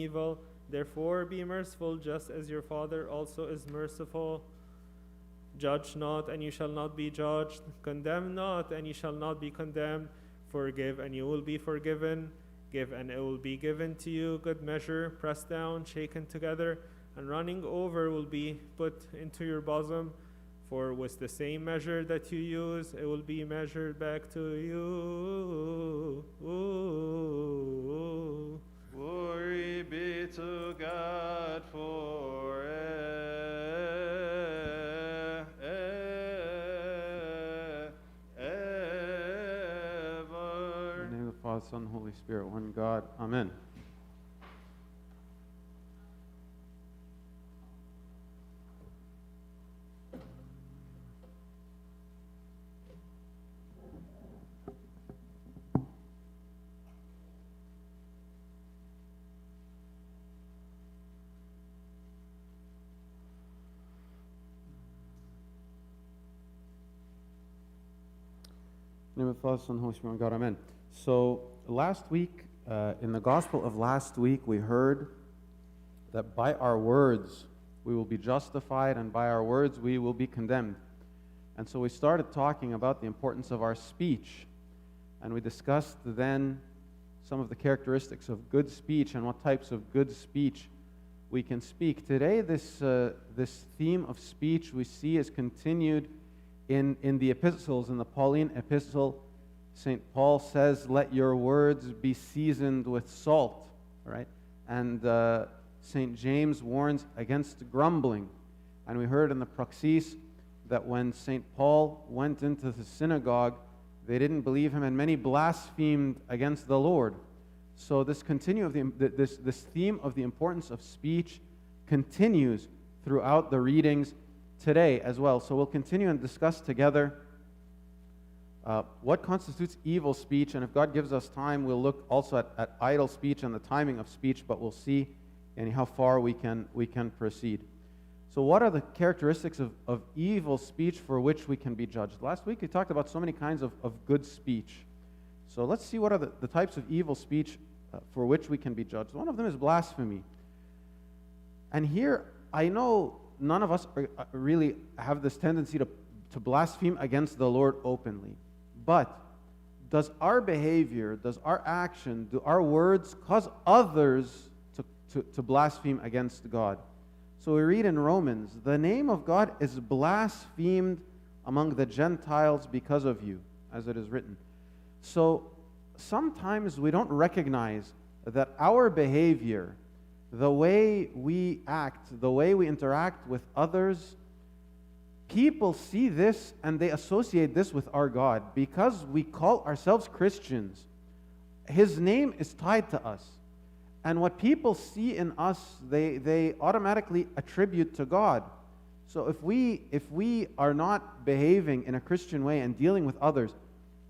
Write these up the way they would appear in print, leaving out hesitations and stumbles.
evil. Therefore be merciful, just as your Father also is merciful. Judge not, and you shall not be judged. Condemn not, and you shall not be condemned. Forgive, and you will be forgiven. Give, and it will be given to you. Good measure, pressed down, shaken together, and running over will be put into your bosom. For with the same measure that you use, it will be measured back to you. Glory be to God forever. In the name of the Father, Son, and Holy Spirit, one God. Amen. In the name of the Father, Son, and Holy Spirit, one God. Amen. So last week, in the Gospel of last week, we heard that by our words we will be justified, and by our words we will be condemned. And so we started talking about the importance of our speech, and we discussed then some of the characteristics of good speech and what types of good speech we can speak. Today, this theme of speech we see is continued in the epistles. In the Pauline epistle, St. Paul says, let your words be seasoned with salt, right? And St. James warns against grumbling. And we heard in the Praxis that when St. Paul went into the synagogue, they didn't believe him, and many blasphemed against the Lord. So this theme of the importance of speech continues throughout the readings today as well. So we'll continue and discuss together what constitutes evil speech, and if God gives us time, we'll look also at idle speech and the timing of speech, but we'll see how far we can proceed. So what are the characteristics of evil speech for which we can be judged? Last week we talked about so many kinds of good speech. So let's see what are the types of evil speech for which we can be judged. One of them is blasphemy. And here, I know none of us really have this tendency to blaspheme against the Lord openly. But does our behavior, does our action, do our words cause others to blaspheme against God? So we read in Romans, the name of God is blasphemed among the Gentiles because of you, as it is written. So sometimes we don't recognize that our behavior, the way we act, the way we interact with others, people see this and they associate this with our God. Because we call ourselves Christians, His name is tied to us. And what people see in us, they automatically attribute to God. So if we are not behaving in a Christian way and dealing with others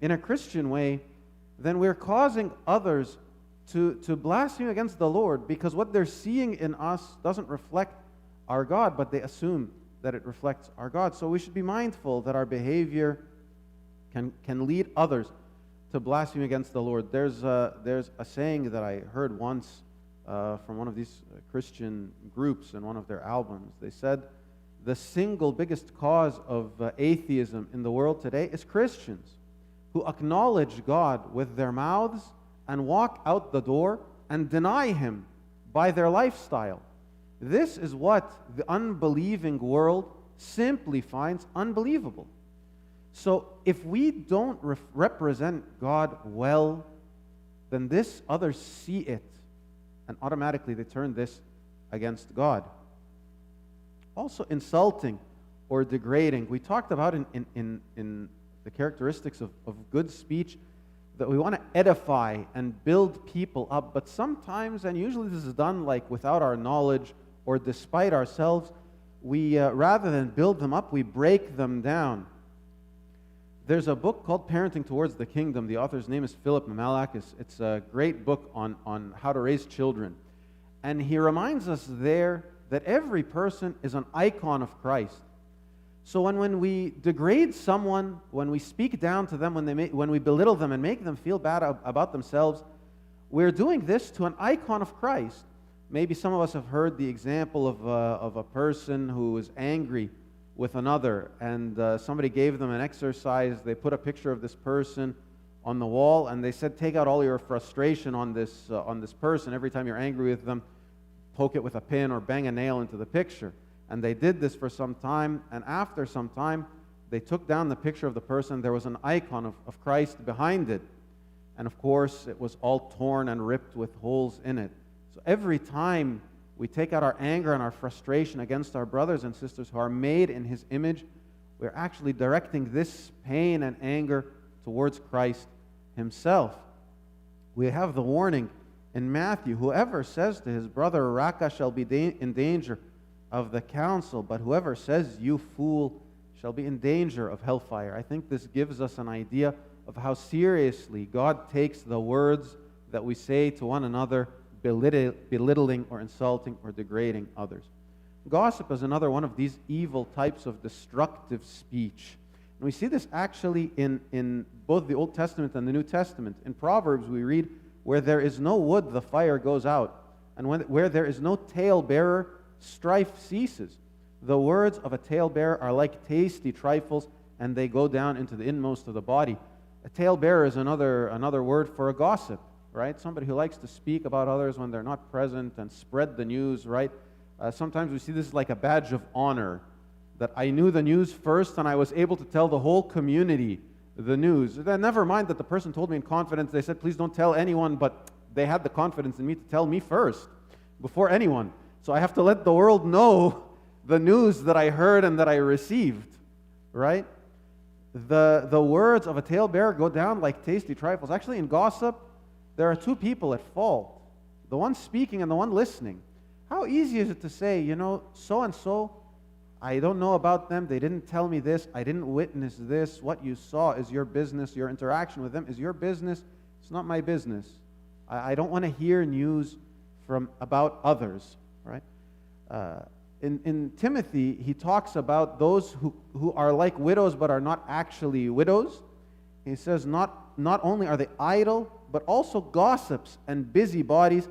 in a Christian way, then we're causing others to blaspheme against the Lord, because what they're seeing in us doesn't reflect our God, but they assume that it reflects our God. So we should be mindful that our behavior can lead others to blaspheme against the Lord. There's a saying that I heard once from one of these Christian groups in one of their albums. They said, the single biggest cause of atheism in the world today is Christians who acknowledge God with their mouths and walk out the door and deny Him by their lifestyle. This is what the unbelieving world simply finds unbelievable. So if we don't represent God well, then this others see it, and automatically they turn this against God. Also insulting or degrading. We talked about in the characteristics of good speech that we want to edify and build people up, but sometimes, and usually this is done like without our knowledge or despite ourselves, we rather than build them up, we break them down. There's a book called Parenting Towards the Kingdom. The author's name is Philip Memalak. It's a great book on how to raise children. And he reminds us there that every person is an icon of Christ. So when we degrade someone, when we speak down to them, when we belittle them and make them feel bad about themselves, we're doing this to an icon of Christ. Maybe some of us have heard the example of a person who is angry with another, and somebody gave them an exercise. They put a picture of this person on the wall, and they said, take out all your frustration on this person. Every time you're angry with them, poke it with a pin or bang a nail into the picture. And they did this for some time, and after some time, they took down the picture of the person. There was an icon of Christ behind it. And of course, it was all torn and ripped with holes in it. So every time we take out our anger and our frustration against our brothers and sisters who are made in His image, we're actually directing this pain and anger towards Christ Himself. We have the warning in Matthew, whoever says to his brother, Raka, shall be in danger of the council, but whoever says, you fool, shall be in danger of hellfire. I think this gives us an idea of how seriously God takes the words that we say to one another, belittling or insulting or degrading others. Gossip is another one of these evil types of destructive speech. And we see this actually in both the Old Testament and the New Testament. In Proverbs we read, where there is no wood, the fire goes out. And where there is no talebearer, strife ceases. The words of a talebearer are like tasty trifles, and they go down into the inmost of the body. A talebearer is another word for a gossip, right? Somebody who likes to speak about others when they're not present and spread the news, right? Sometimes we see this like a badge of honor, that I knew the news first and I was able to tell the whole community the news. Then never mind that the person told me in confidence. They said, please don't tell anyone, but they had the confidence in me to tell me first, before anyone. So I have to let the world know the news that I heard and that I received, right? The words of a talebearer go down like tasty trifles. Actually, in gossip, there are two people at fault, the one speaking and the one listening. How easy is it to say, so-and-so, I don't know about them, they didn't tell me this, I didn't witness this, what you saw is your business, your interaction with them is your business, it's not my business. I don't want to hear news about others, right? In Timothy, he talks about those who are like widows but are not actually widows. He says not only are they idle, but also gossips and busybodies,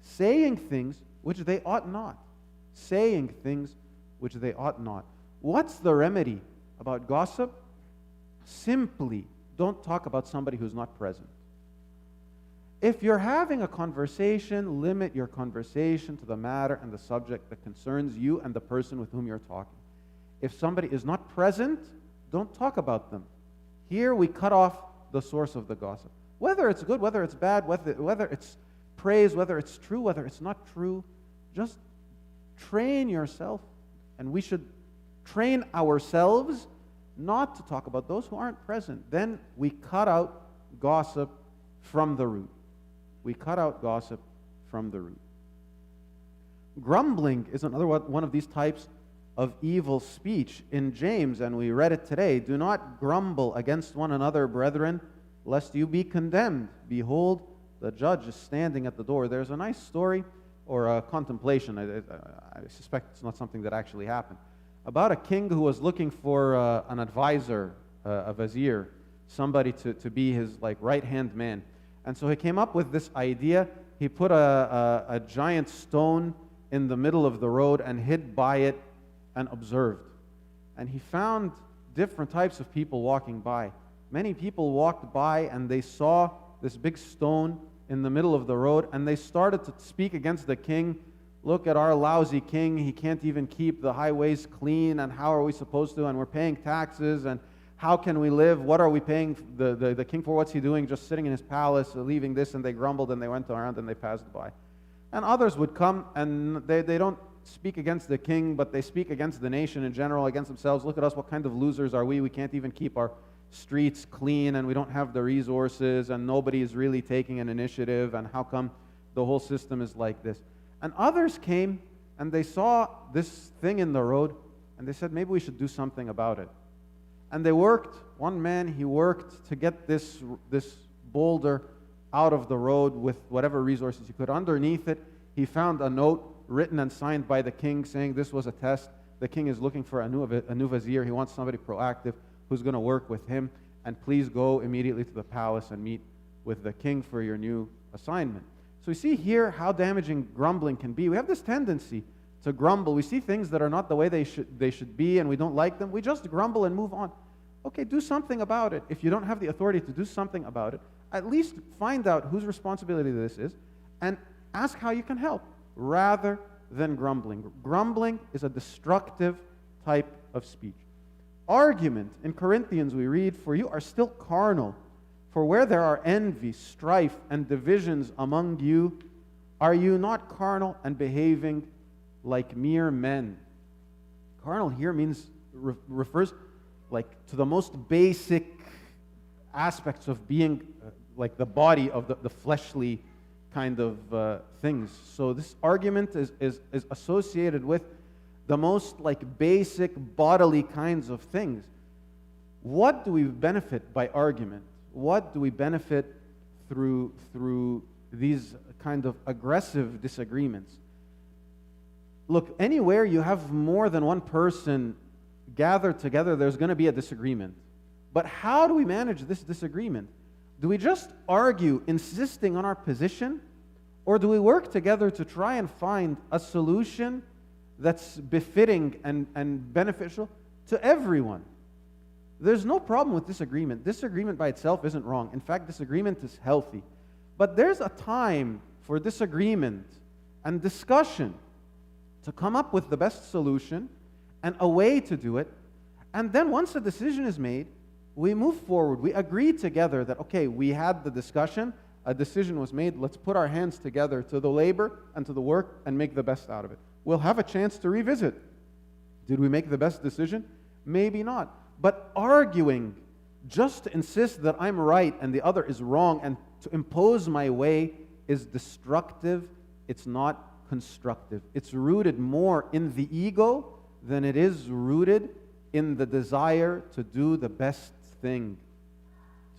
saying things which they ought not. Saying things which they ought not. What's the remedy about gossip? Simply don't talk about somebody who's not present. If you're having a conversation, limit your conversation to the matter and the subject that concerns you and the person with whom you're talking. If somebody is not present, don't talk about them. Here we cut off the source of the gossip. Whether it's good, whether it's bad, whether it's praise, whether it's true, whether it's not true, just train yourself. And we should train ourselves not to talk about those who aren't present. Then we cut out gossip from the root. We cut out gossip from the root. Grumbling is another one of these types of evil speech. In James, and we read it today, do not grumble against one another, brethren, lest you be condemned. Behold, the judge is standing at the door. There's a nice story, or a contemplation, I suspect it's not something that actually happened, about a king who was looking for an advisor, a vizier, somebody to be his right-hand man. And so he came up with this idea. He put a giant stone in the middle of the road and hid by it and observed. And he found different types of people walking by. Many people walked by and they saw this big stone in the middle of the road, and they started to speak against the king. Look at our lousy king. He can't even keep the highways clean, and how are we supposed to? And we're paying taxes, and how can we live? What are we paying the king for? What's he doing? Just sitting in his palace, leaving this, and they grumbled, and they went around, and they passed by. And others would come, and they don't speak against the king, but they speak against the nation in general, against themselves. Look at us, what kind of losers are we? We can't even keep our streets clean, and we don't have the resources, and nobody is really taking an initiative, and how come the whole system is like this? And others came, and they saw this thing in the road, and they said, maybe we should do something about it. And they worked. One man, he worked to get this boulder out of the road with whatever resources he could. Underneath it, he found a note written and signed by the king saying this was a test. The king is looking for a new vizier. He wants somebody proactive who's going to work with him, and please go immediately to the palace and meet with the king for your new assignment. So we see here how damaging grumbling can be. We have this tendency to grumble. We see things that are not the way they should be, and we don't like them. We just grumble and move on. Okay, do something about it. If you don't have the authority to do something about it, at least find out whose responsibility this is and ask how you can help, rather than grumbling. Grumbling is a destructive type of speech. Argument, in Corinthians we read, "For you are still carnal. For where there are envy, strife, and divisions among you, are you not carnal and behaving like mere men?" Carnal here means, refers like to the most basic aspects of being like the body of the fleshly kind of things. So this argument is associated with the most like basic bodily kinds of things. What do we benefit by argument? What do we benefit through these kind of aggressive disagreements? Look, anywhere you have more than one person gathered together, there's going to be a disagreement. But how do we manage this disagreement? Do we just argue, insisting on our position? Or do we work together to try and find a solution that's befitting and beneficial to everyone? There's no problem with disagreement. Disagreement by itself isn't wrong. In fact, disagreement is healthy. But there's a time for disagreement and discussion to come up with the best solution and a way to do it. And then once a decision is made, we move forward. We agree together that, okay, we had the discussion, a decision was made, let's put our hands together to the labor and to the work and make the best out of it. We'll have a chance to revisit. Did we make the best decision? Maybe not. But arguing just to insist that I'm right and the other is wrong and to impose my way is destructive. It's not constructive. It's rooted more in the ego than it is rooted in the desire to do the best thing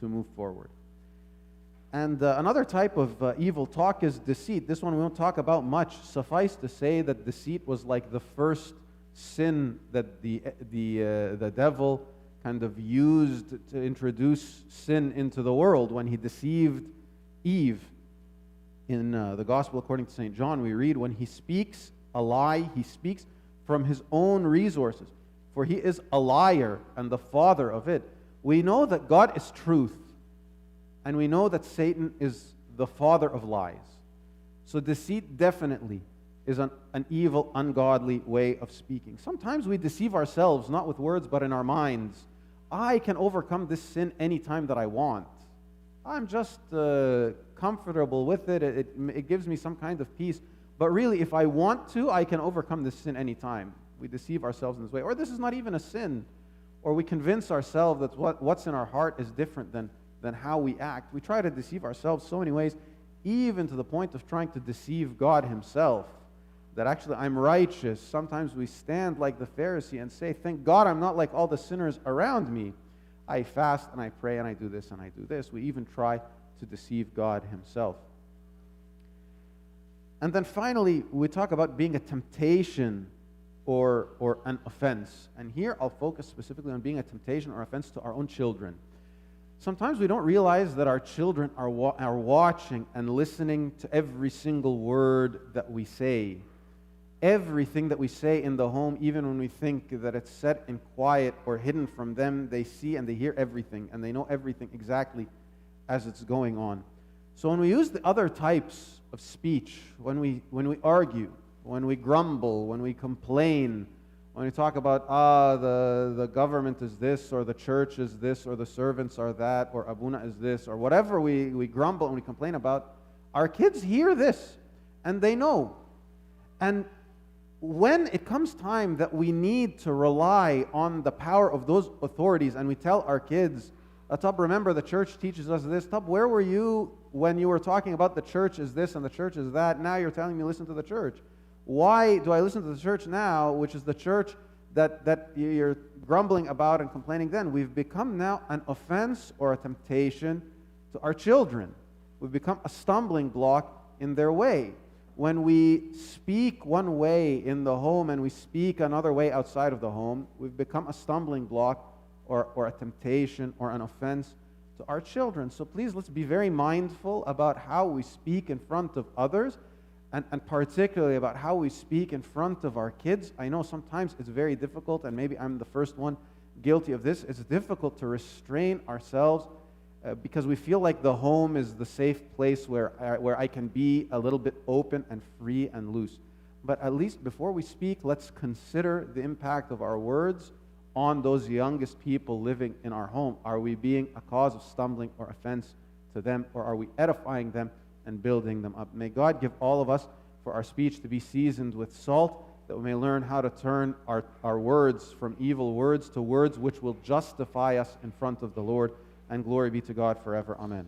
to move forward. And another type of evil talk is deceit. This one we won't talk about much. Suffice to say that deceit was like the first sin that the devil kind of used to introduce sin into the world when he deceived Eve. In the Gospel according to St. John, we read, when he speaks a lie, he speaks from his own resources, for he is a liar and the father of it. We know that God is truth, and we know that Satan is the father of lies. So deceit definitely is an evil, ungodly way of speaking. Sometimes we deceive ourselves, not with words, but in our minds. I can overcome this sin anytime that I want. I'm just comfortable with it. It gives me some kind of peace. But really, if I want to, I can overcome this sin anytime. We deceive ourselves in this way. Or this is not even a sin. Or we convince ourselves that what's in our heart is different than how we act. We try to deceive ourselves so many ways, even to the point of trying to deceive God himself. That actually I'm righteous. Sometimes we stand like the Pharisee and say, thank God I'm not like all the sinners around me. I fast and I pray and I do this and I do this. We even try to deceive God himself. And then finally, we talk about being a temptation or an offense. And here I'll focus specifically on being a temptation or offense to our own children. Sometimes we don't realize that our children are watching and listening to every single word that we say. Everything that we say in the home, even when we think that it's said in quiet or hidden from them, they see and they hear everything, and they know everything exactly as it's going on. So when we use the other types of speech, when we argue, when we grumble, when we complain, when we talk about, the government is this, or the church is this, or the servants are that, or Abuna is this, or whatever we grumble and we complain about, our kids hear this, and they know. And when it comes time that we need to rely on the power of those authorities, and we tell our kids, Tab, remember the church teaches us this. Tab, where were you when you were talking about the church is this and the church is that? Now you're telling me listen to the church. Why do I listen to the church now, which is the church that you're grumbling about and complaining then? We've become now an offense or a temptation to our children. We've become a stumbling block in their way. When we speak one way in the home and we speak another way outside of the home, we've become a stumbling block or a temptation or an offense to our children. So please, let's be very mindful about how we speak in front of others, and particularly about how we speak in front of our kids. I know sometimes it's very difficult, and maybe I'm the first one guilty of this. It's difficult to restrain ourselves because we feel like the home is the safe place where I can be a little bit open and free and loose. But at least before we speak, let's consider the impact of our words on those youngest people living in our home. Are we being a cause of stumbling or offense to them, or are we edifying them and building them up? May God give all of us for our speech to be seasoned with salt, that we may learn how to turn our words from evil words to words which will justify us in front of the Lord. And glory be to God forever. Amen.